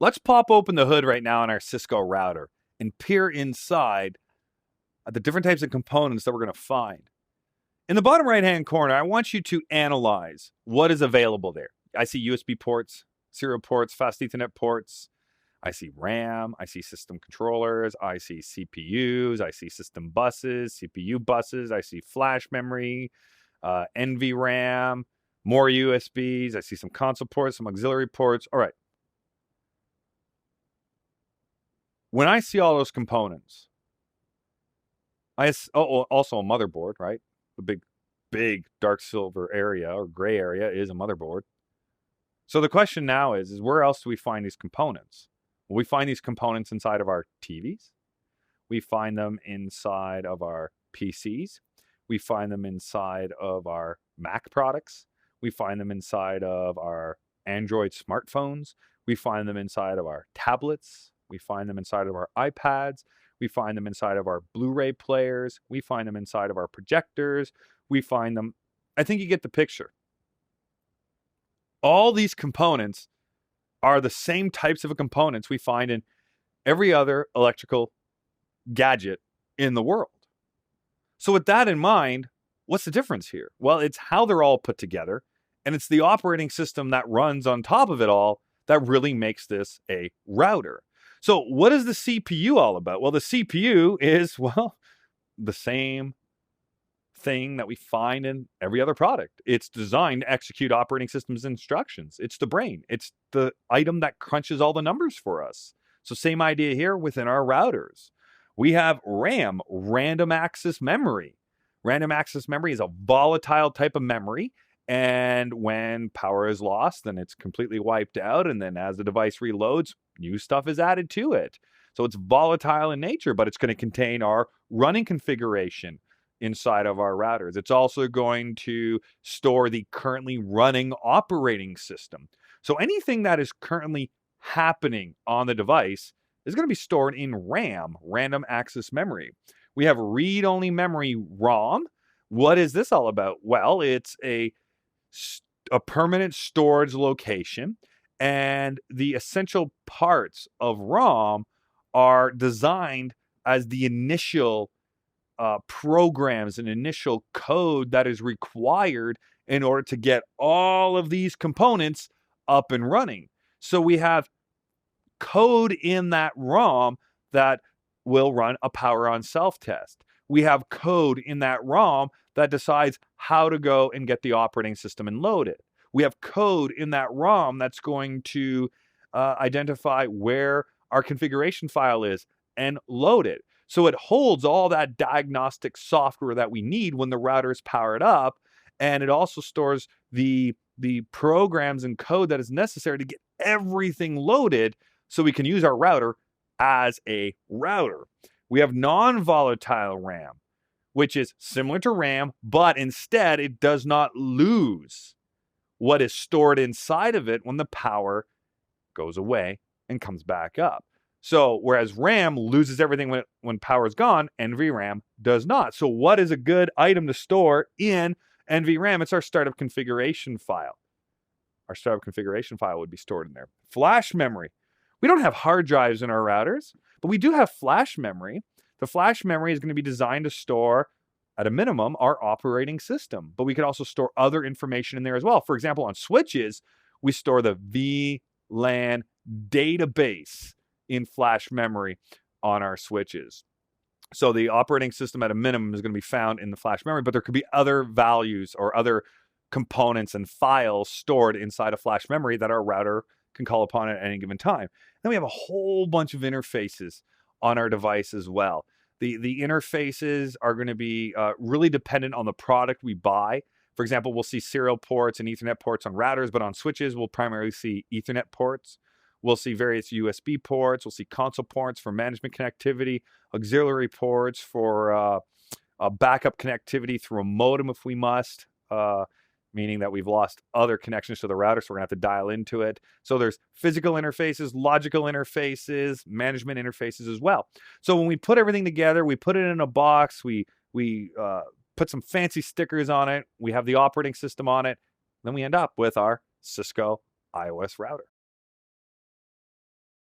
Let's pop open the hood right now on our Cisco router and peer inside at the different types of components that we're going to find. In the bottom right-hand corner, I want you to analyze what is available there. I see USB ports, serial ports, fast Ethernet ports. I see RAM. I see system controllers. I see CPUs. I see system buses, CPU buses. I see flash memory, NVRAM, more USBs. I see some console ports, some auxiliary ports. All right. When I see all those components, also a motherboard, right? The big dark silver area or gray area is a motherboard. So the question now is where else do we find these components? Well, we find these components inside of our TVs. We find them inside of our PCs. We find them inside of our Mac products. We find them inside of our Android smartphones. We find them inside of our tablets. We find them inside of our iPads. We find them inside of our Blu-ray players. We find them inside of our projectors. We find them, I think you get the picture. All these components are the same types of components we find in every other electrical gadget in the world. So with that in mind, what's the difference here? Well, it's how they're all put together, and it's the operating system that runs on top of it all that really makes this a router. So what is the CPU all about? Well, the CPU is, the same thing that we find in every other product. It's designed to execute operating systems instructions. It's the brain. It's the item that crunches all the numbers for us. So same idea here within our routers. We have RAM, random access memory. Random access memory is a volatile type of memory. And when power is lost, then it's completely wiped out. And then as the device reloads, new stuff is added to it. So it's volatile in nature, but it's going to contain our running configuration inside of our routers. It's also going to store the currently running operating system. So anything that is currently happening on the device is going to be stored in RAM, random access memory. We have read-only memory, ROM. What is this all about? Well, it's a permanent storage location, and the essential parts of ROM are designed as the initial programs and initial code that is required in order to get all of these components up and running. So we have code in that ROM that will run a power on self test. We have code in that ROM that decides how to go and get the operating system and load it. We have code in that ROM that's going to identify where our configuration file is and load it. So it holds all that diagnostic software that we need when the router is powered up, and it also stores the programs and code that is necessary to get everything loaded so we can use our router as a router. We have non-volatile RAM, which is similar to RAM, but instead it does not lose what is stored inside of it when the power goes away and comes back up. So whereas RAM loses everything when power is gone, NVRAM does not. So what is a good item to store in NVRAM? It's our startup configuration file. Our startup configuration file would be stored in there. Flash memory. We don't have hard drives in our routers, but we do have flash memory. The flash memory is going to be designed to store, at a minimum, our operating system. But we could also store other information in there as well. For example, on switches, we store the VLAN database in flash memory on our switches. So the operating system at a minimum is going to be found in the flash memory, but there could be other values or other components and files stored inside of flash memory that our router can call upon at any given time. Then we have a whole bunch of interfaces on our device as well. The interfaces are going to be really dependent on the product we buy. For example, we'll see serial ports and Ethernet ports on routers, but on switches, we'll primarily see Ethernet ports. We'll see various USB ports. We'll see console ports for management connectivity, auxiliary ports for backup connectivity through a modem if we must, meaning that we've lost other connections to the router, so we're going to have to dial into it. So there's physical interfaces, logical interfaces, management interfaces as well. So when we put everything together, we put it in a box, we put some fancy stickers on it, we have the operating system on it, then we end up with our Cisco iOS router.